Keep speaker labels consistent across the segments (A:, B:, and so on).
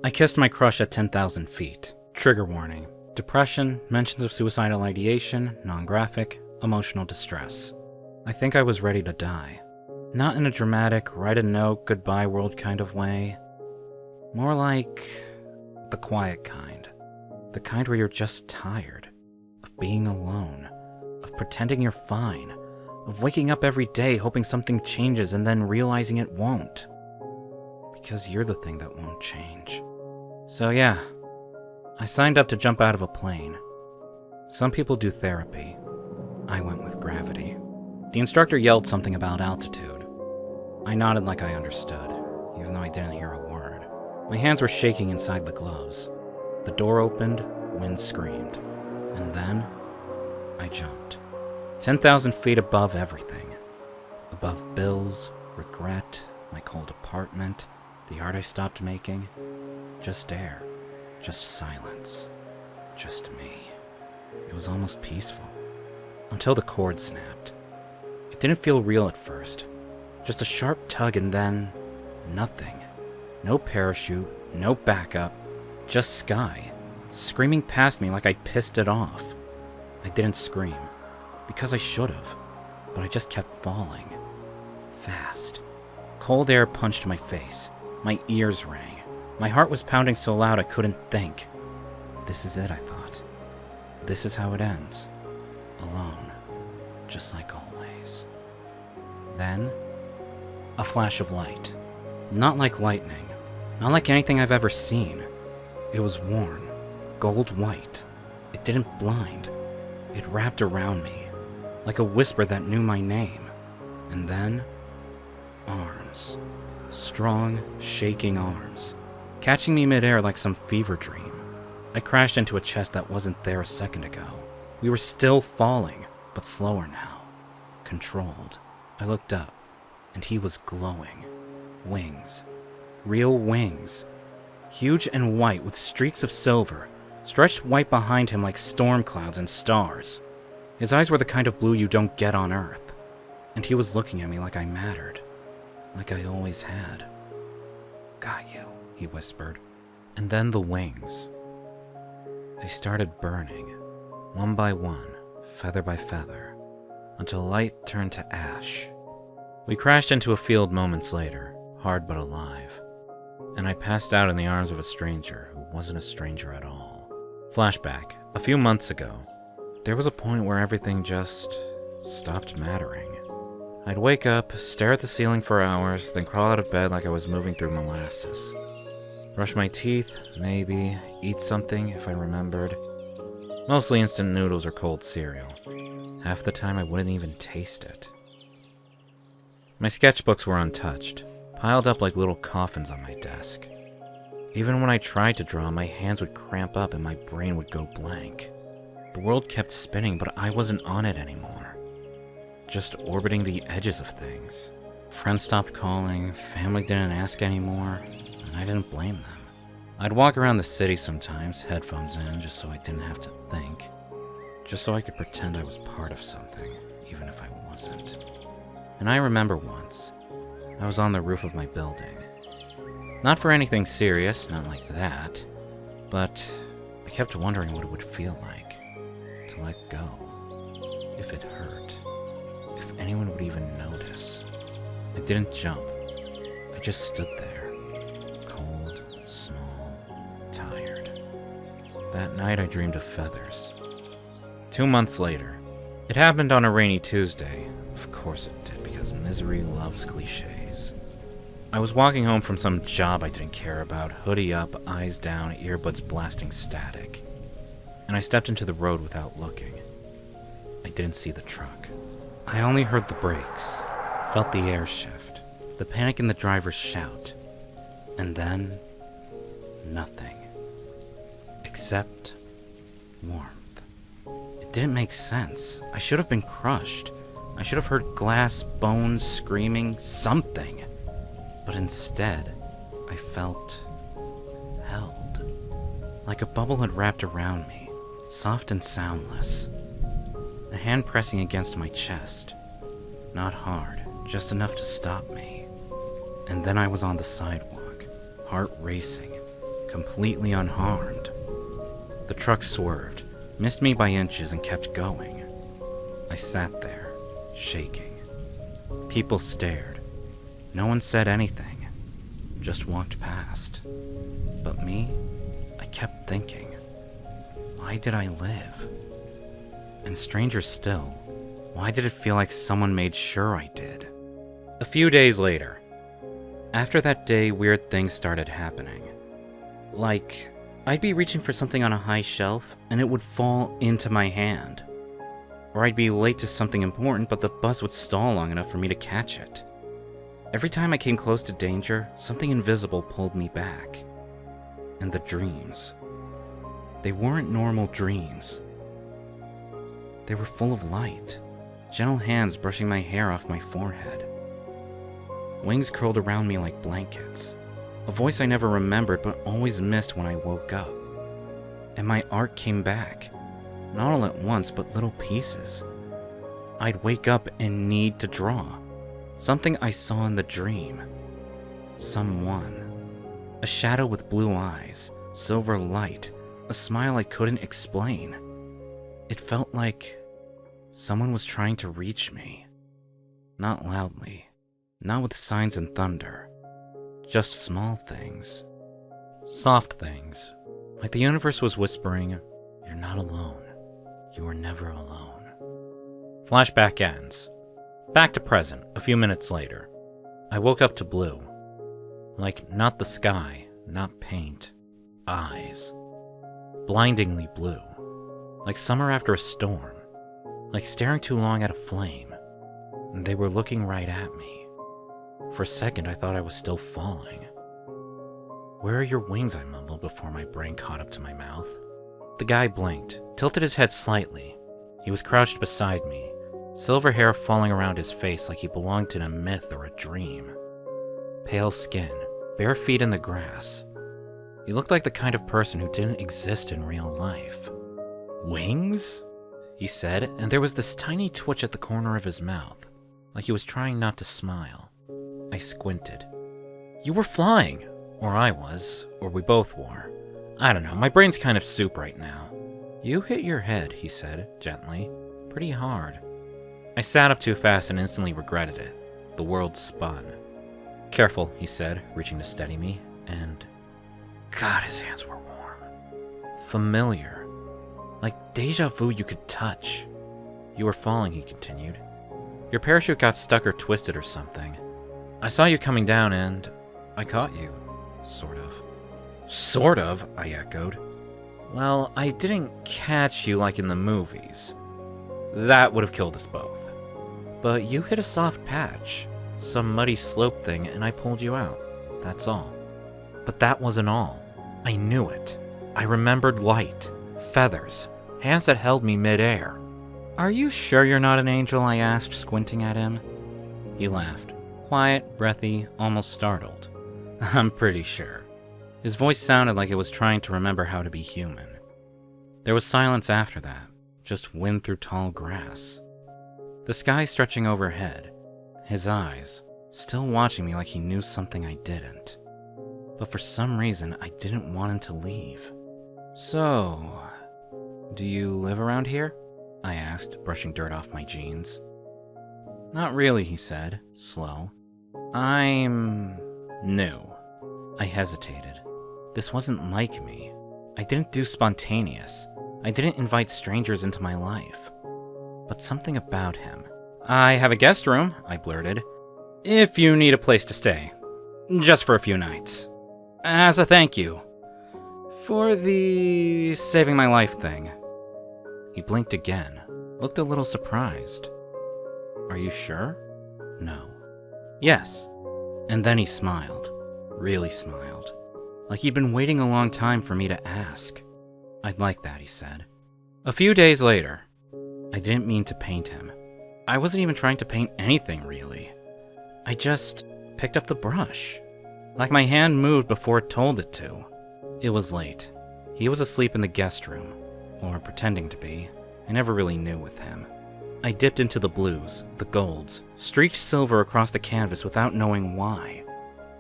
A: I kissed my crush at 10,000 feet. Trigger warning. Depression, mentions of suicidal ideation, non-graphic, emotional distress. I think I was ready to die. Not in a dramatic, write a note, goodbye world kind of way. More like the quiet kind. The kind where you're just tired of being alone, of pretending you're fine, of waking up every day hoping something changes and then realizing it won't. Because you're the thing that won't change. So yeah, I signed up to jump out of a plane. Some people do therapy. I went with gravity. The instructor yelled something about altitude. I nodded like I understood, even though I didn't hear a word. My hands were shaking inside the gloves. The door opened, wind screamed, and then I jumped. 10,000 feet above everything. Above bills, regret, my cold apartment, the art I stopped making. Just air, just silence, just me. It was almost peaceful, until the cord snapped. It didn't feel real at first, just a sharp tug and then nothing. No parachute, no backup, just sky, screaming past me like I'd pissed it off. I didn't scream, because I should have, but I just kept falling. Fast. Cold air punched my face. My ears rang. My heart was pounding so loud I couldn't think. This is it, I thought. This is how it ends. Alone. Just like always. Then, a flash of light. Not like lightning. Not like anything I've ever seen. It was warm. Gold white. It didn't blind. It wrapped around me. Like a whisper that knew my name. And then, arms. Strong, shaking arms. Catching me midair like some fever dream. I crashed into a chest that wasn't there a second ago. We were still falling, but slower now. Controlled. I looked up, and he was glowing. Wings. Real wings. Huge and white with streaks of silver, stretched white behind him like storm clouds and stars. His eyes were the kind of blue you don't get on Earth. And he was looking at me like I mattered. Like I always had. Got you, he whispered. And then the wings. They started burning, one by one, feather by feather, until light turned to ash. We crashed into a field moments later, hard but alive, and I passed out in the arms of a stranger who wasn't a stranger at all. Flashback, a few months ago, there was a point where everything just stopped mattering. I'd wake up, stare at the ceiling for hours, then crawl out of bed like I was moving through molasses. Brush my teeth, maybe, eat something if I remembered. Mostly instant noodles or cold cereal. Half the time I wouldn't even taste it. My sketchbooks were untouched, piled up like little coffins on my desk. Even when I tried to draw, my hands would cramp up and my brain would go blank. The world kept spinning, but I wasn't on it anymore. Just orbiting the edges of things. Friends stopped calling, family didn't ask anymore, and I didn't blame them. I'd walk around the city sometimes, headphones in, just so I didn't have to think. Just so I could pretend I was part of something, even if I wasn't. And I remember once, I was on the roof of my building. Not for anything serious, not like that, but I kept wondering what it would feel like to let go. If it hurt. If anyone would even notice. I didn't jump. I just stood there. Cold, small, tired. That night I dreamed of feathers. 2 months later. It happened on a rainy Tuesday. Of course it did, because misery loves cliches. I was walking home from some job I didn't care about, hoodie up, eyes down, earbuds blasting static. And I stepped into the road without looking. I didn't see the truck. I only heard the brakes, felt the air shift, the panic in the driver's shout, and then nothing. Except warmth. It didn't make sense. I should have been crushed. I should have heard glass, bones, screaming, something. But instead, I felt held. Like a bubble had wrapped around me, soft and soundless. A hand pressing against my chest. Not hard, just enough to stop me. And then I was on the sidewalk, heart racing, completely unharmed. The truck swerved, missed me by inches, and kept going. I sat there, shaking. People stared. No one said anything, just walked past. But me, I kept thinking, why did I live? And stranger still, why did it feel like someone made sure I did? A few days later, after that day, weird things started happening. Like, I'd be reaching for something on a high shelf, and it would fall into my hand. Or I'd be late to something important, but the bus would stall long enough for me to catch it. Every time I came close to danger, something invisible pulled me back. And the dreams. They weren't normal dreams. They were full of light, gentle hands brushing my hair off my forehead. Wings curled around me like blankets. A voice I never remembered but always missed when I woke up. And my art came back. Not all at once, but little pieces. I'd wake up and need to draw. Something I saw in the dream. Someone. A shadow with blue eyes, silver light, a smile I couldn't explain. It felt like someone was trying to reach me. Not loudly, not with signs and thunder. Just small things. Soft things. Like the universe was whispering, "You're not alone. You are never alone." Flashback ends. Back to present, a few minutes later. I woke up to blue. Like, not the sky, not paint. Eyes. Blindingly blue. Like summer after a storm. Like staring too long at a flame. And they were looking right at me. For a second, I thought I was still falling. "Where are your wings?" I mumbled before my brain caught up to my mouth. The guy blinked, tilted his head slightly. He was crouched beside me, silver hair falling around his face like he belonged in a myth or a dream. Pale skin, bare feet in the grass. He looked like the kind of person who didn't exist in real life. "Wings?" he said, and there was this tiny twitch at the corner of his mouth, like he was trying not to smile. I squinted. "You were flying. Or I was, or we both were. I don't know, my brain's kind of soup right now." "You hit your head," he said, gently. "Pretty hard." I sat up too fast and instantly regretted it. The world spun. "Careful," he said, reaching to steady me, and... God, his hands were warm. Familiar. Like deja vu you could touch. "You were falling," he continued. "Your parachute got stuck or twisted or something. I saw you coming down and I caught you. Sort of." "Sort of?" I echoed. "Well, I didn't catch you like in the movies. That would have killed us both. But you hit a soft patch, some muddy slope thing, and I pulled you out. That's all." But that wasn't all. I knew it. I remembered light, feathers, hands that held me midair. "Are you sure you're not an angel?" I asked, squinting at him. He laughed, quiet, breathy, almost startled. "I'm pretty sure." His voice sounded like it was trying to remember how to be human. There was silence after that, just wind through tall grass. The sky stretching overhead, his eyes, still watching me like he knew something I didn't. But for some reason, I didn't want him to leave. "So, do you live around here?" I asked, brushing dirt off my jeans. "Not really," he said, slow. "I'm new." I hesitated. This wasn't like me. I didn't do spontaneous. I didn't invite strangers into my life. But something about him. "I have a guest room," I blurted. "If you need a place to stay. Just for a few nights. As a thank you. For the saving my life thing." He blinked again, looked a little surprised. "Are you sure?" "No." "Yes." And then he smiled. Really smiled. Like he'd been waiting a long time for me to ask. "I'd like that," he said. A few days later, I didn't mean to paint him. I wasn't even trying to paint anything, really. I just picked up the brush. Like my hand moved before it told it to. It was late. He was asleep in the guest room. Or pretending to be. I never really knew with him. I dipped into the blues, the golds, streaked silver across the canvas without knowing why.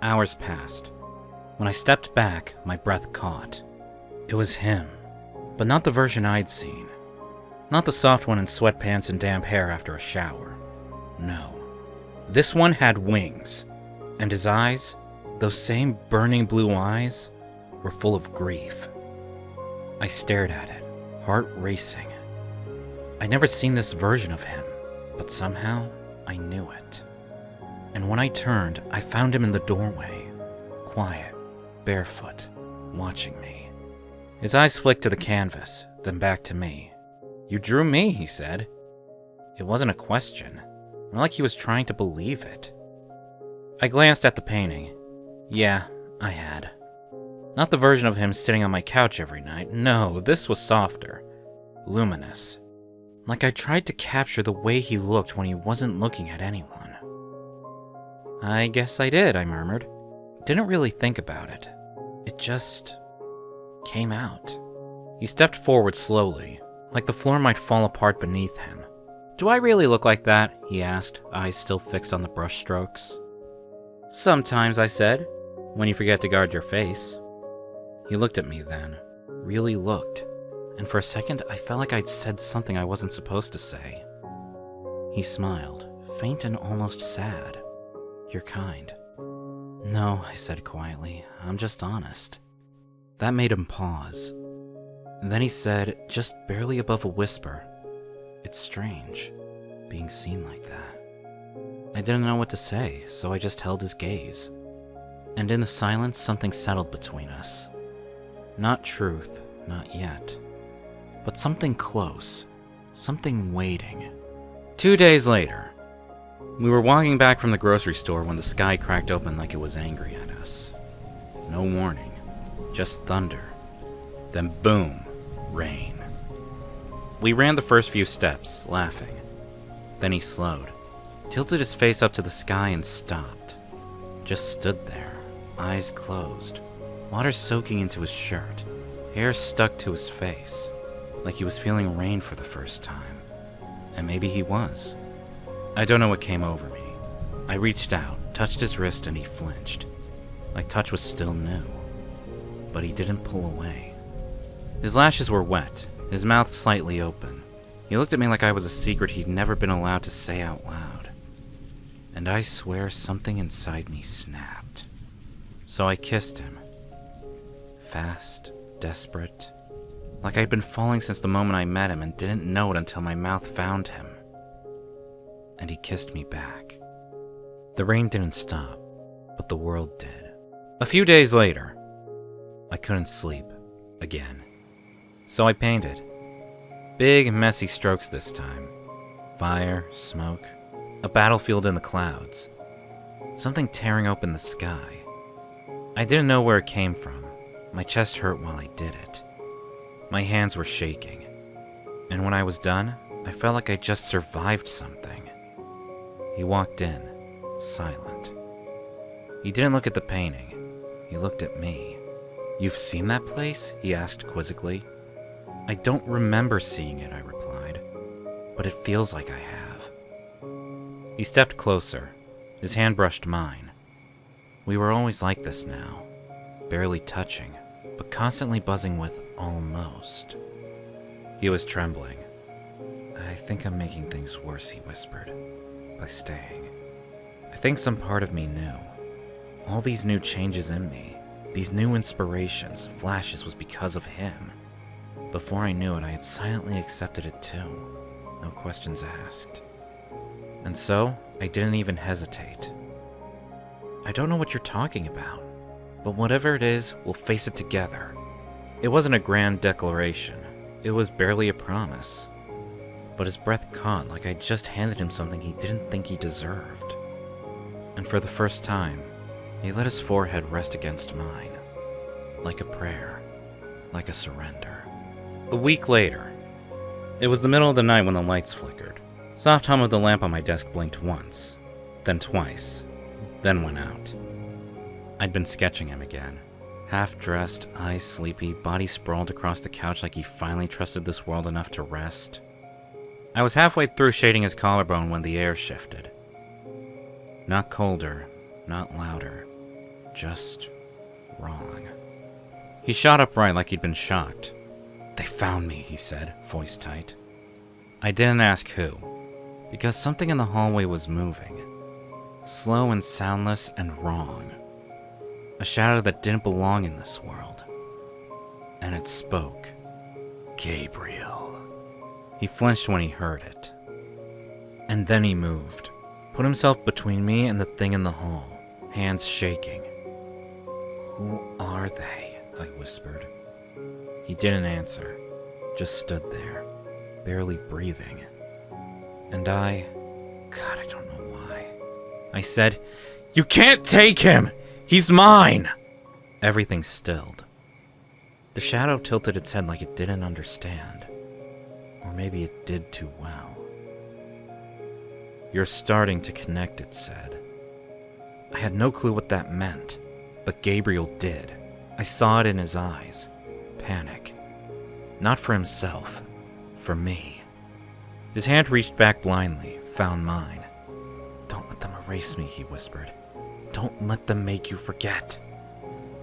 A: Hours passed. When I stepped back, my breath caught. It was him, but not the version I'd seen. Not the soft one in sweatpants and damp hair after a shower. No. This one had wings, and his eyes, those same burning blue eyes, were full of grief. I stared at it, heart racing. I'd never seen this version of him, but somehow I knew it. And when I turned, I found him in the doorway, quiet, barefoot, watching me. His eyes flicked to the canvas, then back to me. "You drew me," he said. It wasn't a question, more like he was trying to believe it. I glanced at the painting. Yeah, I had. Not the version of him sitting on my couch every night. No, this was softer, luminous. Like I tried to capture the way he looked when he wasn't looking at anyone. "I guess I did," I murmured. Didn't really think about it. It just came out. He stepped forward slowly, like the floor might fall apart beneath him. "Do I really look like that?" he asked, eyes still fixed on the brushstrokes. "Sometimes," I said, "when you forget to guard your face." He looked at me then, really looked, and for a second I felt like I'd said something I wasn't supposed to say. He smiled, faint and almost sad. "You're kind." "No," I said quietly, "I'm just honest." That made him pause. And then he said, just barely above a whisper, "It's strange, being seen like that." I didn't know what to say, so I just held his gaze. And in the silence, something settled between us. Not truth, not yet. But something close, something waiting. 2 days later, we were walking back from the grocery store when the sky cracked open like it was angry at us. No warning, just thunder. Then boom, rain. We ran the first few steps, laughing. Then he slowed, tilted his face up to the sky and stopped. Just stood there, eyes closed, water soaking into his shirt, hair stuck to his face, like he was feeling rain for the first time. And maybe he was. I don't know what came over me. I reached out, touched his wrist, and he flinched. My touch was still new. But he didn't pull away. His lashes were wet, his mouth slightly open. He looked at me like I was a secret he'd never been allowed to say out loud. And I swear something inside me snapped. So I kissed him. Fast, desperate. Like I'd been falling since the moment I met him and didn't know it until my mouth found him. And he kissed me back. The rain didn't stop, but the world did. A few days later, I couldn't sleep again. So I painted. Big, messy strokes this time. Fire, smoke, a battlefield in the clouds. Something tearing open the sky. I didn't know where it came from. My chest hurt while I did it. My hands were shaking. And when I was done, I felt like I just survived something. He walked in, silent. He didn't look at the painting. He looked at me. "You've seen that place?" he asked quizzically. "I don't remember seeing it," I replied, "but it feels like I have." He stepped closer. His hand brushed mine. We were always like this now, barely touching, but constantly buzzing with almost. He was trembling. "I think I'm making things worse," he whispered, "by staying. I think some part of me knew. All these new changes in me, these new inspirations, flashes, was because of him. Before I knew it, I had silently accepted it too. No questions asked. And so, I didn't even hesitate. I don't know what you're talking about, but whatever it is, we'll face it together. It wasn't a grand declaration. It was barely a promise. But his breath caught like I'd just handed him something he didn't think he deserved. And for the first time, he let his forehead rest against mine. Like a prayer. Like a surrender. A week later. It was the middle of the night when the lights flickered. Soft hum of the lamp on my desk blinked once, then twice, then went out. I'd been sketching him again. Half-dressed, eyes sleepy, body sprawled across the couch like he finally trusted this world enough to rest. I was halfway through shading his collarbone when the air shifted. Not colder, not louder, just wrong. He shot upright like he'd been shocked. "They found me," he said, voice tight. I didn't ask who, because something in the hallway was moving. Slow and soundless and wrong. A shadow that didn't belong in this world. And it spoke. Gabriel. He flinched when he heard it. And then he moved, put himself between me and the thing in the hall, hands shaking. "Who are they?" I whispered. He didn't answer, just stood there, barely breathing. And God, I don't know why. I said, "You can't take him! He's mine!" Everything stilled. The shadow tilted its head like it didn't understand. Or maybe it did too well. "You're starting to connect," it said. I had no clue what that meant, but Gabriel did. I saw it in his eyes. Panic. Not for himself. For me. His hand reached back blindly, found mine. "Don't let them erase me," he whispered. "Don't let them make you forget."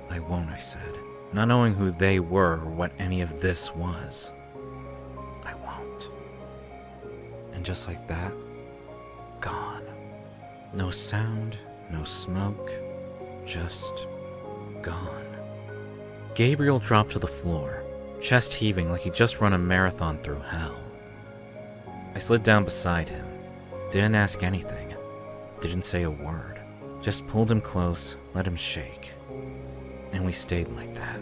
A: "I won't," I said, not knowing who they were or what any of this was. "I won't." And just like that, gone. No sound, no smoke, just gone. Gabriel dropped to the floor, chest heaving like he'd just run a marathon through hell. I slid down beside him, didn't ask anything, didn't say a word, just pulled him close, let him shake. And we stayed like that,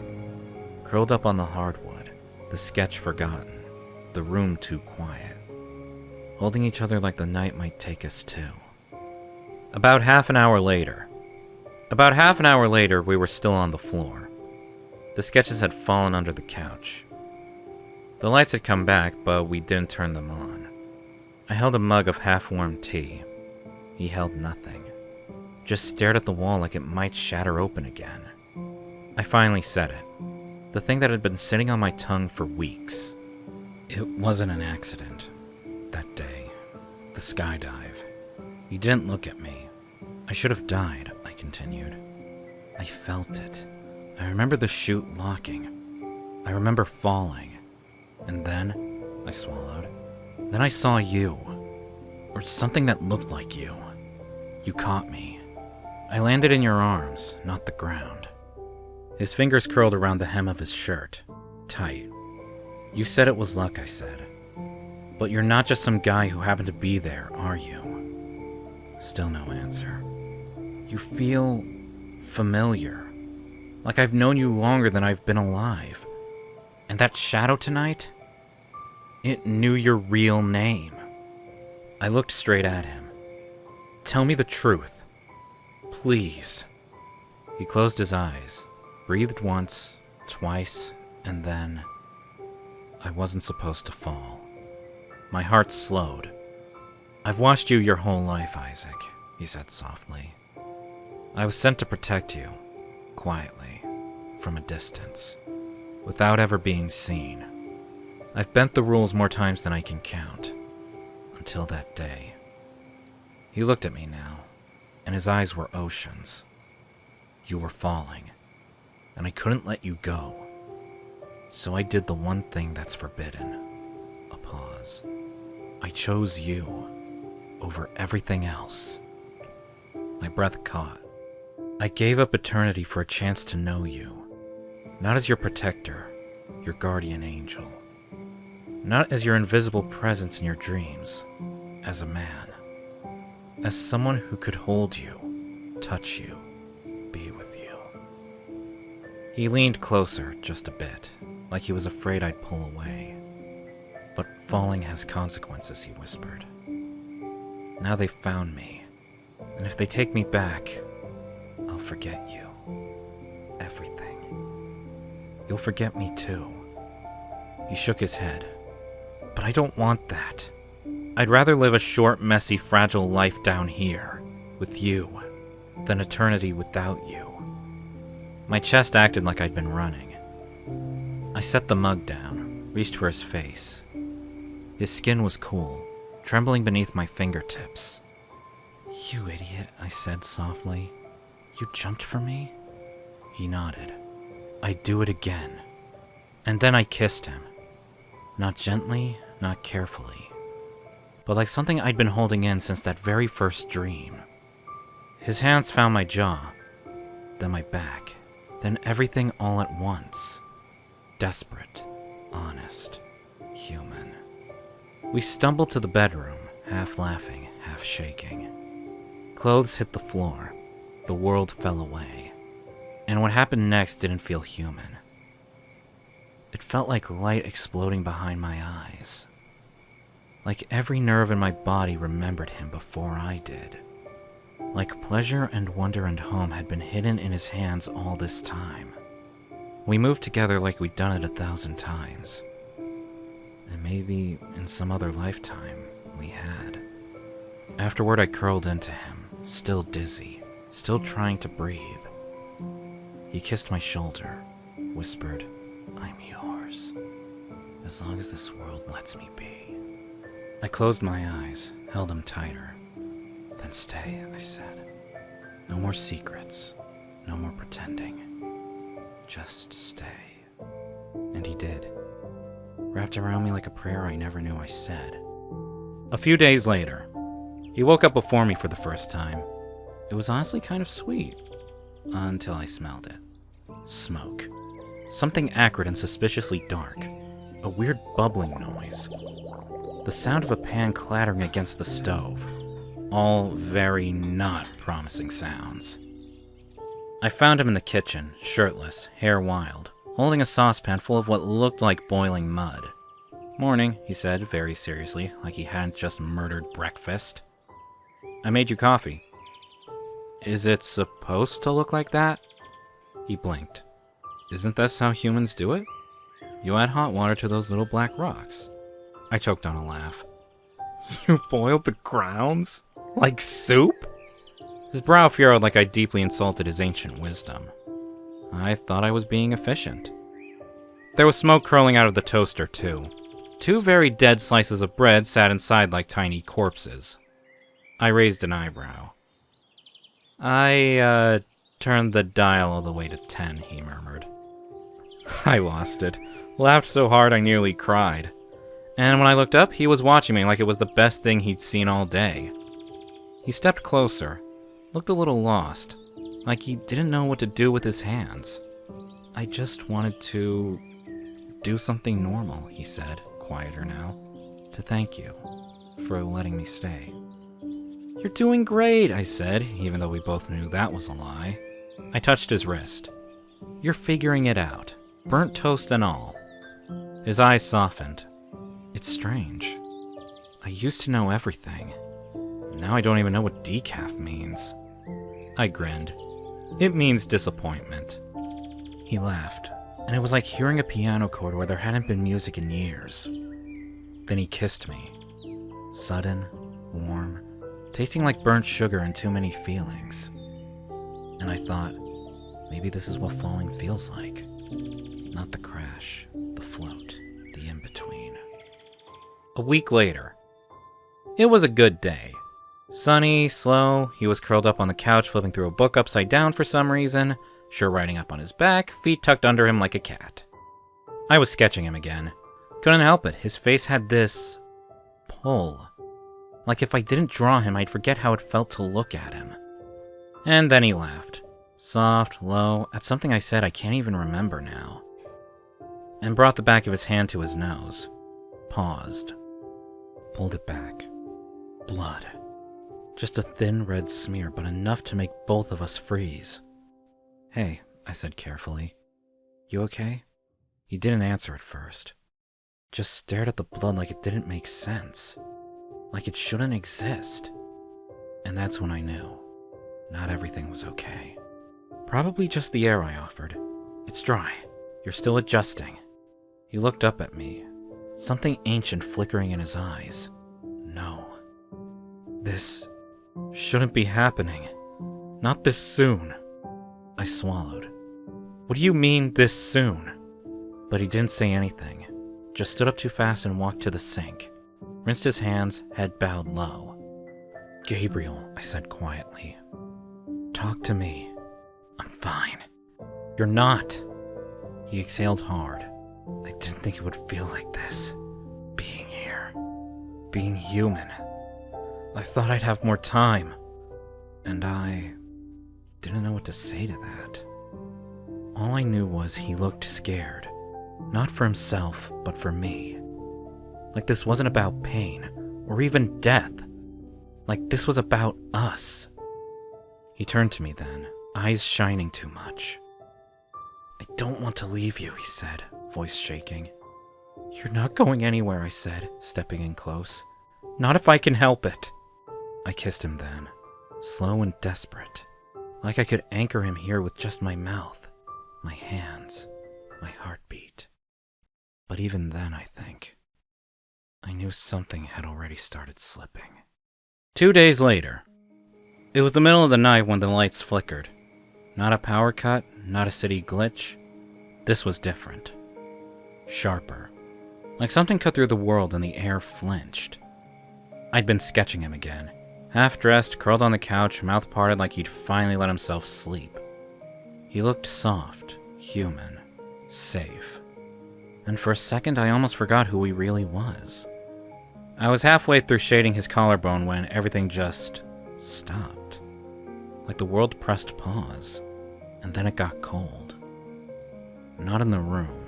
A: curled up on the hardwood, the sketch forgotten, the room too quiet, holding each other like the night might take us to. About half an hour later, we were still on the floor. The sketches had fallen under the couch. The lights had come back, but we didn't turn them on. I held a mug of half-warm tea. He held nothing. Just stared at the wall like it might shatter open again. I finally said it. The thing that had been sitting on my tongue for weeks. It wasn't an accident. That day. The skydive. He didn't look at me. I should have died, I continued. I felt it. I remember the chute locking. I remember falling. And then, I swallowed. Then I saw you. Or something that looked like you. You caught me. I landed in your arms, not the ground. His fingers curled around the hem of his shirt. Tight. "You said it was luck," I said. "But you're not just some guy who happened to be there, are you?" Still no answer. "You feel familiar. Like I've known you longer than I've been alive. And that shadow tonight? It knew your real name." I looked straight at him. "Tell me the truth. Please." He closed his eyes, breathed once, twice, and then... I wasn't supposed to fall. My heart slowed. "I've watched you your whole life, Isaac," he said softly. "I was sent to protect you, quietly, from a distance, without ever being seen. I've bent the rules more times than I can count, until that day." He looked at me now, and his eyes were oceans. "You were falling, and I couldn't let you go. So I did the one thing that's forbidden." A pause. "I chose you over everything else." My breath caught. "I gave up eternity for a chance to know you. Not as your protector, your guardian angel. Not as your invisible presence in your dreams. As a man. As someone who could hold you, touch you, be with you." He leaned closer just a bit, like he was afraid I'd pull away. "But falling has consequences," he whispered. "Now they've found me, and if they take me back, I'll forget you. Everything. You'll forget me too." He shook his head. "But I don't want that. I'd rather live a short, messy, fragile life down here, with you, than eternity without you." My chest acted like I'd been running. I set the mug down, reached for his face. His skin was cool, trembling beneath my fingertips. "You idiot," I said softly. "You jumped for me? He nodded. I'd do it again. And then I kissed him. Not gently, not carefully, but like something I'd been holding in since that very first dream. His hands found my jaw, then my back, then everything all at once. Desperate, honest, human. We stumbled to the bedroom, half laughing, half shaking. Clothes hit the floor. The world fell away. And what happened next didn't feel human. It felt like light exploding behind my eyes. Like every nerve in my body remembered him before I did. Like pleasure and wonder and home had been hidden in his hands all this time. We moved together like we'd done it 1,000 times. And maybe in some other lifetime, we had. Afterward, I curled into him, still dizzy, still trying to breathe. He kissed my shoulder, whispered, "I'm yours, as long as this world lets me be." I closed my eyes, held him tighter. "Then stay," I said. "No more secrets, no more pretending. Just stay." And he did. Wrapped around me like a prayer I never knew I said. A few days later, he woke up before me for the first time. It was honestly kind of sweet. Until I smelled it. Smoke. Something acrid and suspiciously dark. A weird bubbling noise. The sound of a pan clattering against the stove. All very not promising sounds. I found him in the kitchen, shirtless, hair wild, holding a saucepan full of what looked like boiling mud. "Morning," he said very seriously, like he hadn't just murdered breakfast. "I made you coffee." "Is it supposed to look like that?" He blinked. "Isn't this how humans do it? You add hot water to those little black rocks." I choked on a laugh. "You boiled the grounds? Like soup?" His brow furrowed like I deeply insulted his ancient wisdom. I thought I was being efficient. There was smoke curling out of the toaster, too. 2 very dead slices of bread sat inside like tiny corpses. I raised an eyebrow. I turned the dial all the way to 10, he murmured. I lost it. Laughed so hard I nearly cried. And when I looked up, he was watching me like it was the best thing he'd seen all day. He stepped closer, looked a little lost, like he didn't know what to do with his hands. "I just wanted to do something normal," he said, quieter now, "to thank you for letting me stay." "You're doing great," I said, even though we both knew that was a lie. I touched his wrist. "You're figuring it out, burnt toast and all." His eyes softened. "It's strange. I used to know everything. Now I don't even know what decaf means." I grinned. "It means disappointment." He laughed, and it was like hearing a piano chord where there hadn't been music in years. Then he kissed me. Sudden, warm, tasting like burnt sugar and too many feelings. And I thought, maybe this is what falling feels like. Not the crash, the float, the in-between. A week later. It was a good day. Sunny, slow, he was curled up on the couch flipping through a book upside down for some reason, shirt riding up on his back, feet tucked under him like a cat. I was sketching him again. Couldn't help it, his face had this pull. Like if I didn't draw him, I'd forget how it felt to look at him. And then he laughed. Soft, low, at something I said I can't even remember now. And brought the back of his hand to his nose. Paused. Pulled it back. Blood. Just a thin red smear, but enough to make both of us freeze. "Hey," I said carefully. "You okay?" He didn't answer at first. Just stared at the blood like it didn't make sense. Like it shouldn't exist. And that's when I knew. Not everything was okay. "Probably just the air," I offered. "It's dry. You're still adjusting." He looked up at me. Something ancient flickering in his eyes. "No. This shouldn't be happening. Not this soon." I swallowed. "What do you mean, this soon?" But he didn't say anything. Just stood up too fast and walked to the sink. Rinsed his hands, head bowed low. "Gabriel," I said quietly. "Talk to me. I'm fine. You're not. He exhaled hard. I didn't think it would feel like this. Being here. Being human. I thought I'd have more time. And I didn't know what to say to that. All I knew was he looked scared. Not for himself, but for me. Like this wasn't about pain, or even death. Like this was about us. He turned to me then, eyes shining too much. I don't want to leave you, he said, voice shaking. You're not going anywhere, I said, stepping in close. Not if I can help it. I kissed him then, slow and desperate, like I could anchor him here with just my mouth, my hands, my heartbeat. But even then, I think, I knew something had already started slipping. 2 days later. It was the middle of the night when the lights flickered. Not a power cut, not a city glitch. This was different. Sharper. Like something cut through the world and the air flinched. I'd been sketching him again. Half-dressed, curled on the couch, mouth parted like he'd finally let himself sleep. He looked soft, human, safe. And for a second I almost forgot who he really was. I was halfway through shading his collarbone when everything just stopped. Like the world pressed pause, and then it got cold. Not in the room,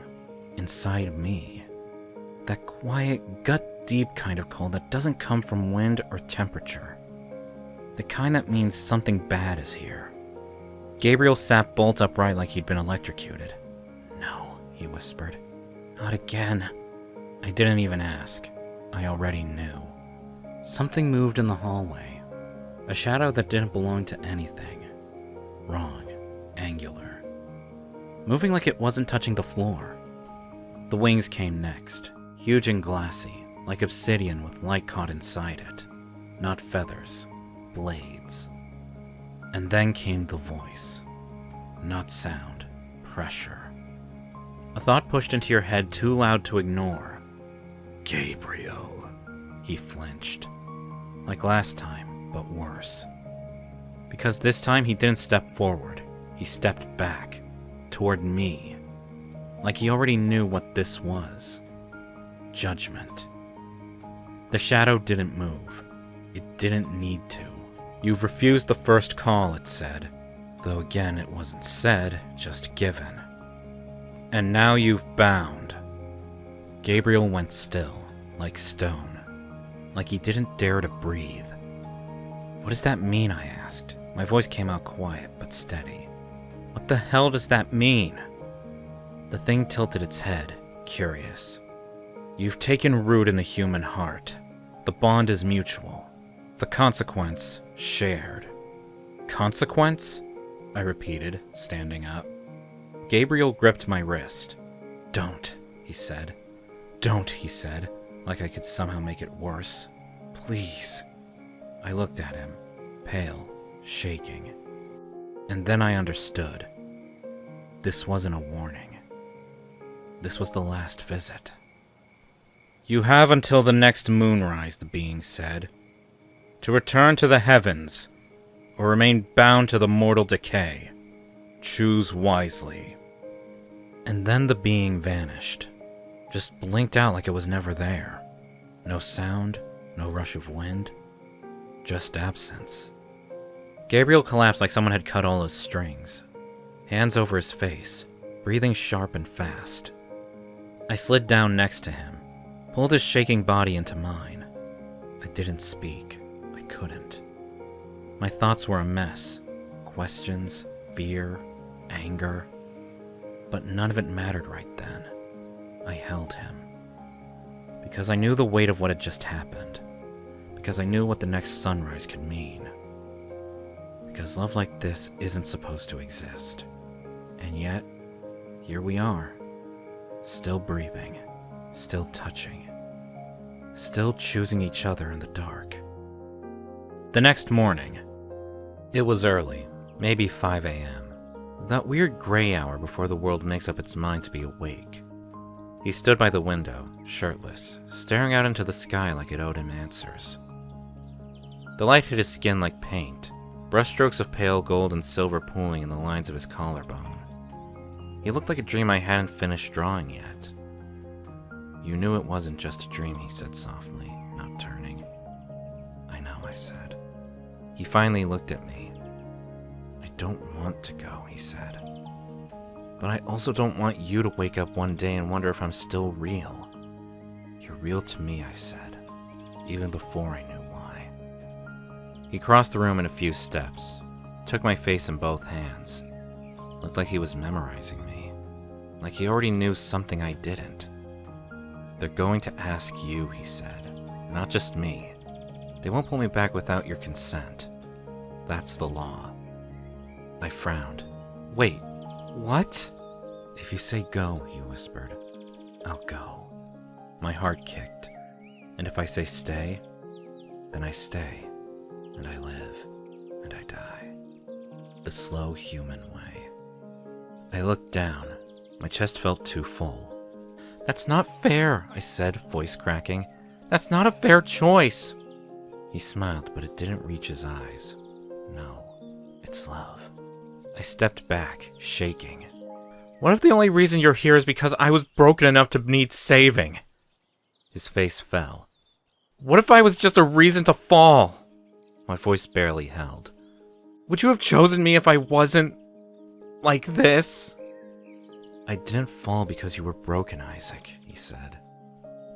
A: inside me. That quiet, gut-deep kind of cold that doesn't come from wind or temperature. The kind that means something bad is here. Gabriel sat bolt upright like he'd been electrocuted. No, he whispered. Not again. I didn't even ask. I already knew. Something moved in the hallway. A shadow that didn't belong to anything. Wrong. Angular. Moving like it wasn't touching the floor. The wings came next. Huge and glassy, like obsidian with light caught inside it. Not feathers. Blades. And then came the voice. Not sound. Pressure. A thought pushed into your head too loud to ignore. Gabriel. He flinched. Like last time, but worse. Because this time he didn't step forward. He stepped back. Toward me. Like he already knew what this was. Judgment. The shadow didn't move. It didn't need to. You've refused the first call, it said. Though again, it wasn't said, just given. And now you've bound. Gabriel went still, like stone. Like he didn't dare to breathe. What does that mean, I asked. My voice came out quiet, but steady. What the hell does that mean? The thing tilted its head, curious. You've taken root in the human heart. The bond is mutual. The consequence, shared. Consequence? I repeated, standing up. Gabriel gripped my wrist. Don't, he said. Don't, he said, like I could somehow make it worse. Please. I looked at him, pale, shaking. And then I understood. This wasn't a warning. This was the last visit. You have until the next moonrise, the being said, to return to the heavens, or remain bound to the mortal decay. Choose wisely. And then the being vanished. Just blinked out like it was never there. No sound, no rush of wind, just absence. Gabriel collapsed like someone had cut all his strings. Hands over his face, breathing sharp and fast. I slid down next to him, pulled his shaking body into mine. I didn't speak. I couldn't. My thoughts were a mess. Questions, fear, anger. But none of it mattered right then. I held him. Because I knew the weight of what had just happened. Because I knew what the next sunrise could mean. Because love like this isn't supposed to exist. And yet, here we are. Still breathing. Still touching. Still choosing each other in the dark. The next morning. It was early, maybe 5 a.m. That weird gray hour before the world makes up its mind to be awake. He stood by the window, shirtless, staring out into the sky like it owed him answers. The light hit his skin like paint, brushstrokes of pale gold and silver pooling in the lines of his collarbone. He looked like a dream I hadn't finished drawing yet. You knew it wasn't just a dream, he said softly, not turning. I know, I said. He finally looked at me. I don't want to go, he said. But I also don't want you to wake up one day and wonder if I'm still real. You're real to me, I said, even before I knew why. He crossed the room in a few steps, took my face in both hands. Looked like he was memorizing me, like he already knew something I didn't. They're going to ask you, he said, not just me. They won't pull me back without your consent. That's the law. I frowned. Wait, what? If you say go, he whispered, I'll go. My heart kicked. And if I say stay, then I stay, and I live, and I die. The slow human way. I looked down. My chest felt too full. That's not fair, I said, voice cracking. That's not a fair choice. He smiled, but it didn't reach his eyes. No, it's love. I stepped back, shaking. What if the only reason you're here is because I was broken enough to need saving? His face fell. What if I was just a reason to fall? My voice barely held. Would you have chosen me if I wasn't like this? I didn't fall because you were broken, Isaac, he said.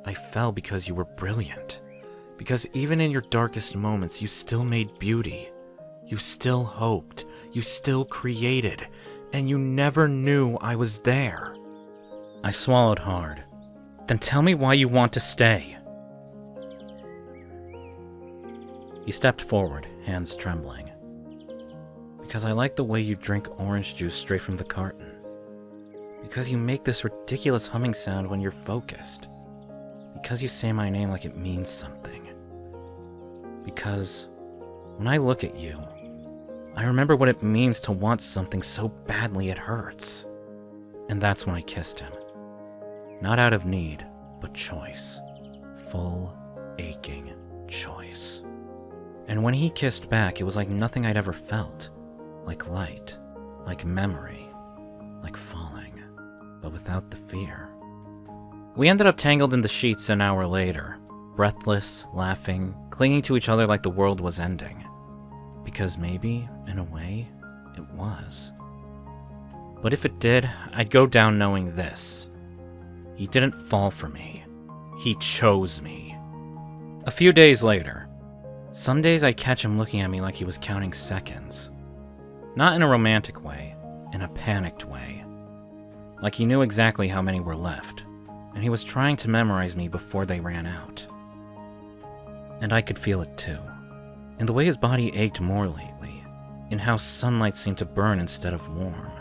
A: I fell because you were brilliant. Because even in your darkest moments, you still made beauty. You still hoped. You still created. And you never knew I was there. I swallowed hard. Then tell me why you want to stay. He stepped forward, hands trembling. Because I like the way you drink orange juice straight from the carton. Because you make this ridiculous humming sound when you're focused. Because you say my name like it means something. Because when I look at you, I remember what it means to want something so badly it hurts. And that's when I kissed him. Not out of need, but choice. Full, aching choice. And when he kissed back, it was like nothing I'd ever felt. Like light, like memory, like falling, but without the fear. We ended up tangled in the sheets an hour later, breathless, laughing, clinging to each other like the world was ending. Because maybe, in a way, it was. But if it did, I'd go down knowing this. He didn't fall for me. He chose me. A few days later, some days I'd catch him looking at me like he was counting seconds. Not in a romantic way, in a panicked way. Like he knew exactly how many were left, and he was trying to memorize me before they ran out. And I could feel it too. In the way his body ached more lately, in how sunlight seemed to burn instead of warm.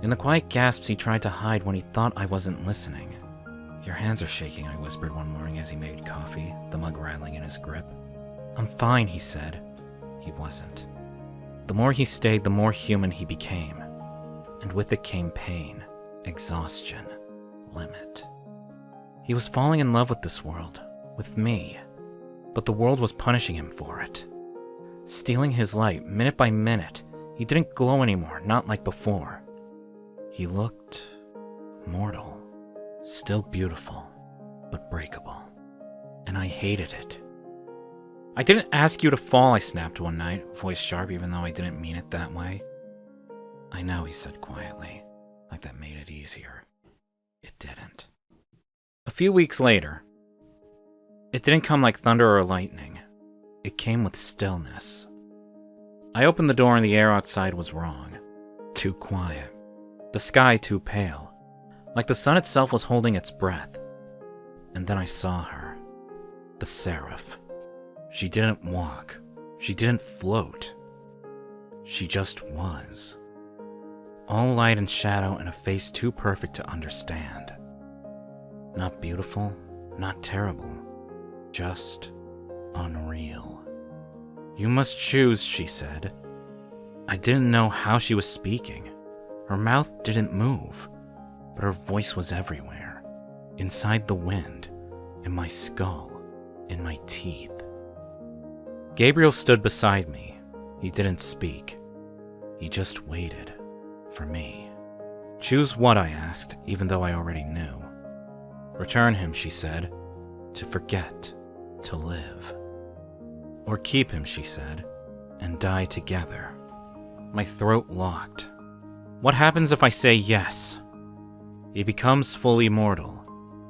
A: In the quiet gasps he tried to hide when he thought I wasn't listening. Your hands are shaking, I whispered one morning as he made coffee, the mug rattling in his grip. I'm fine, he said. He wasn't. The more he stayed, the more human he became. And with it came pain, exhaustion, limit. He was falling in love with this world, with me. But the world was punishing him for it. Stealing his light, minute by minute. He didn't glow anymore, not like before. He looked mortal, still beautiful, but breakable. And I hated it. I didn't ask you to fall, I snapped one night, voice sharp even though I didn't mean it that way. I know, he said quietly, like that made it easier. It didn't. A few weeks later, it didn't come like thunder or lightning. It came with stillness. I opened the door and the air outside was wrong. Too quiet. The sky too pale. Like the sun itself was holding its breath. And then I saw her. The seraph. She didn't walk. She didn't float. She just was. All light and shadow and a face too perfect to understand. Not beautiful, not terrible. Just unreal. You must choose, she said. I didn't know how she was speaking. Her mouth didn't move, but her voice was everywhere. Inside the wind, in my skull, in my teeth. Gabriel stood beside me. He didn't speak. He just waited for me. Choose what, I asked, even though I already knew. Return him, she said, to forget, to live. Or keep him, she said, and die together. My throat locked. What happens if I say yes? He becomes fully mortal.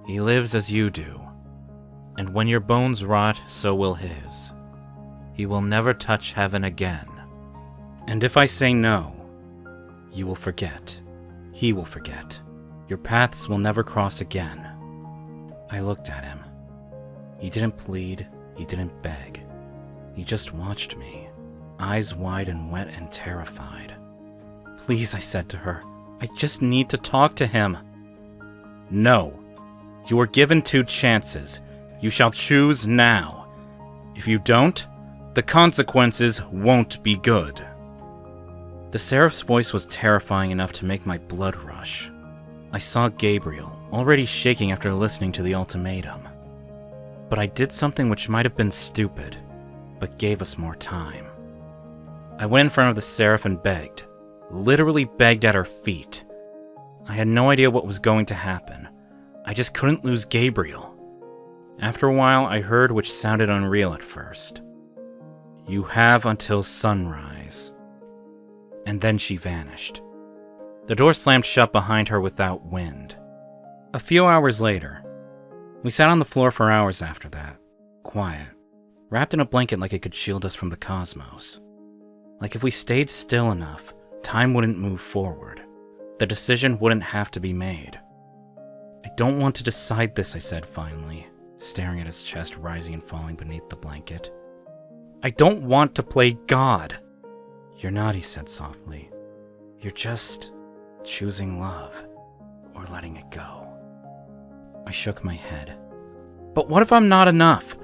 A: He lives as you do. And when your bones rot, so will his. He will never touch heaven again. And if I say no, you will forget. He will forget. Your paths will never cross again. I looked at him. He didn't plead. He didn't beg. He just watched me, eyes wide and wet and terrified. Please, I said to her, I just need to talk to him. No. You were given 2 chances. You shall choose now. If you don't, the consequences won't be good. The seraph's voice was terrifying enough to make my blood rush. I saw Gabriel, already shaking after listening to the ultimatum. But I did something which might have been stupid, but gave us more time. I went in front of the seraph and begged, literally begged at her feet. I had no idea what was going to happen. I just couldn't lose Gabriel. After a while, I heard which sounded unreal at first. You have until sunrise. And then she vanished. The door slammed shut behind her without wind. A few hours later, we sat on the floor for hours after that, quiet, wrapped in a blanket like it could shield us from the cosmos. Like if we stayed still enough, time wouldn't move forward. The decision wouldn't have to be made. I don't want to decide this, I said finally, staring at his chest rising and falling beneath the blanket. I don't want to play God. You're not, he said softly. You're just choosing love or letting it go. I shook my head. But what if I'm not enough?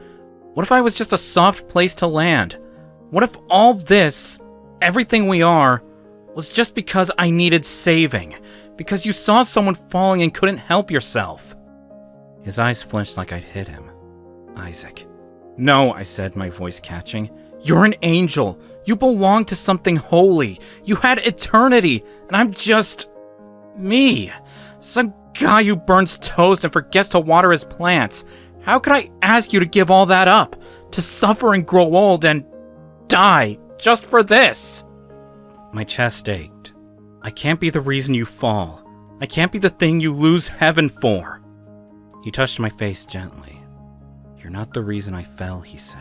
A: What if I was just a soft place to land? What if all this, everything we are, was just because I needed saving? Because you saw someone falling and couldn't help yourself? His eyes flinched like I'd hit him. Isaac. No, I said, my voice catching. You're an angel. You belong to something holy. You had eternity, and I'm just me. Some guy who burns toast and forgets to water his plants. How could I ask you to give all that up? To suffer and grow old and die just for this? My chest ached. I can't be the reason you fall. I can't be the thing you lose heaven for. He touched my face gently. You're not the reason I fell, he said.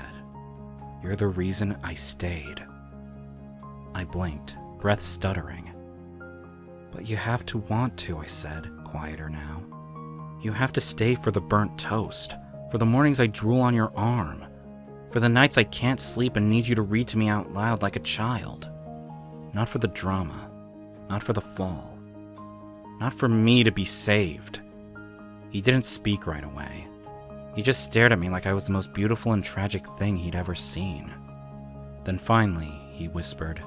A: You're the reason I stayed. I blinked, breath stuttering. But you have to want to, I said, quieter now. You have to stay for the burnt toast, for the mornings I drool on your arm, for the nights I can't sleep and need you to read to me out loud like a child. Not for the drama, not for the fall, not for me to be saved. He didn't speak right away. He just stared at me like I was the most beautiful and tragic thing he'd ever seen. Then finally, he whispered,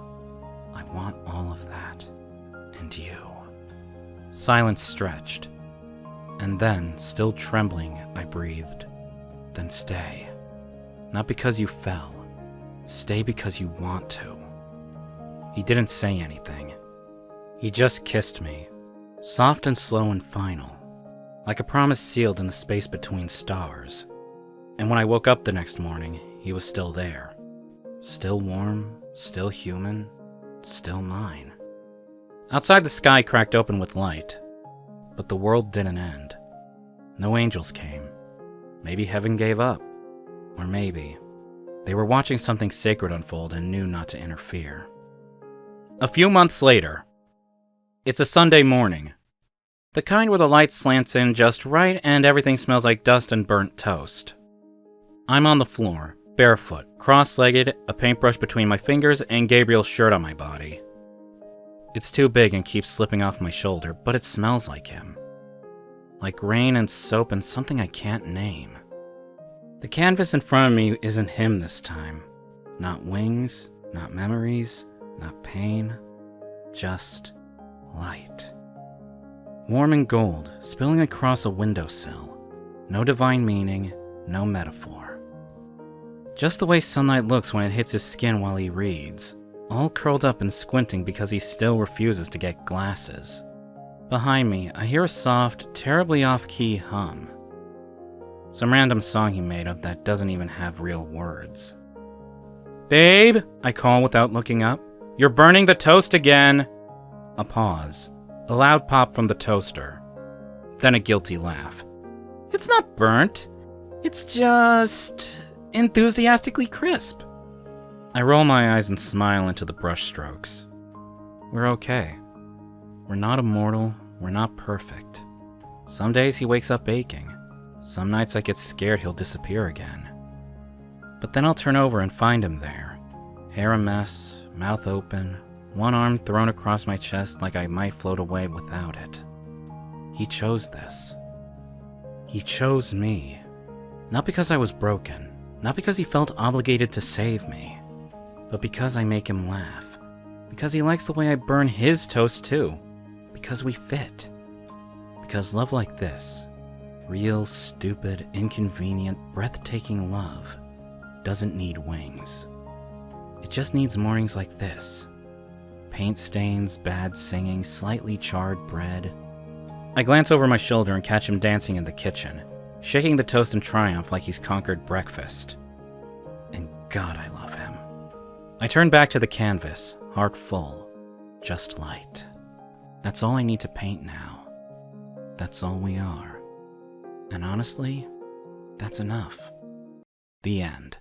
A: I want all of that, and you. Silence stretched, and then, still trembling, I breathed, then stay. Not because you fell, stay because you want to. He didn't say anything. He just kissed me, soft and slow and final, like a promise sealed in the space between stars. And when I woke up the next morning, he was still there. Still warm, still human, still mine. Outside, the sky cracked open with light, but the world didn't end. No angels came. Maybe heaven gave up. Or maybe they were watching something sacred unfold and knew not to interfere. A few months later, it's a Sunday morning. The kind where the light slants in just right and everything smells like dust and burnt toast. I'm on the floor, barefoot, cross-legged, a paintbrush between my fingers, and Gabriel's shirt on my body. It's too big and keeps slipping off my shoulder, but it smells like him. Like rain and soap and something I can't name. The canvas in front of me isn't him this time. Not wings, not memories, not pain, just light. Warm and gold, spilling across a windowsill. No divine meaning, no metaphor. Just the way sunlight looks when it hits his skin while he reads, all curled up and squinting because he still refuses to get glasses. Behind me, I hear a soft, terribly off-key hum. Some random song he made up that doesn't even have real words. "Babe," I call without looking up. "You're burning the toast again." A pause. A loud pop from the toaster. Then a guilty laugh. "It's not burnt. It's just enthusiastically crisp." I roll my eyes and smile into the brush strokes. We're okay. We're not immortal. We're not perfect. Some days he wakes up aching. Some nights I get scared he'll disappear again. But then I'll turn over and find him there. Hair a mess, mouth open, one arm thrown across my chest like I might float away without it. He chose this. He chose me. Not because I was broken, not because he felt obligated to save me, but because I make him laugh. Because he likes the way I burn his toast too. Because we fit. Because love like this, real, stupid, inconvenient, breathtaking love, doesn't need wings. It just needs mornings like this. Paint stains, bad singing, slightly charred bread. I glance over my shoulder and catch him dancing in the kitchen, shaking the toast in triumph like he's conquered breakfast. And God, I love him. I turn back to the canvas, heart full, just light. That's all I need to paint now. That's all we are. And honestly, that's enough. The end.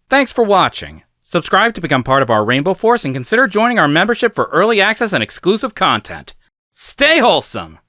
A: Thanks for watching. Subscribe to become part of our Rainbow Force and consider joining our membership for early access and exclusive content. Stay wholesome!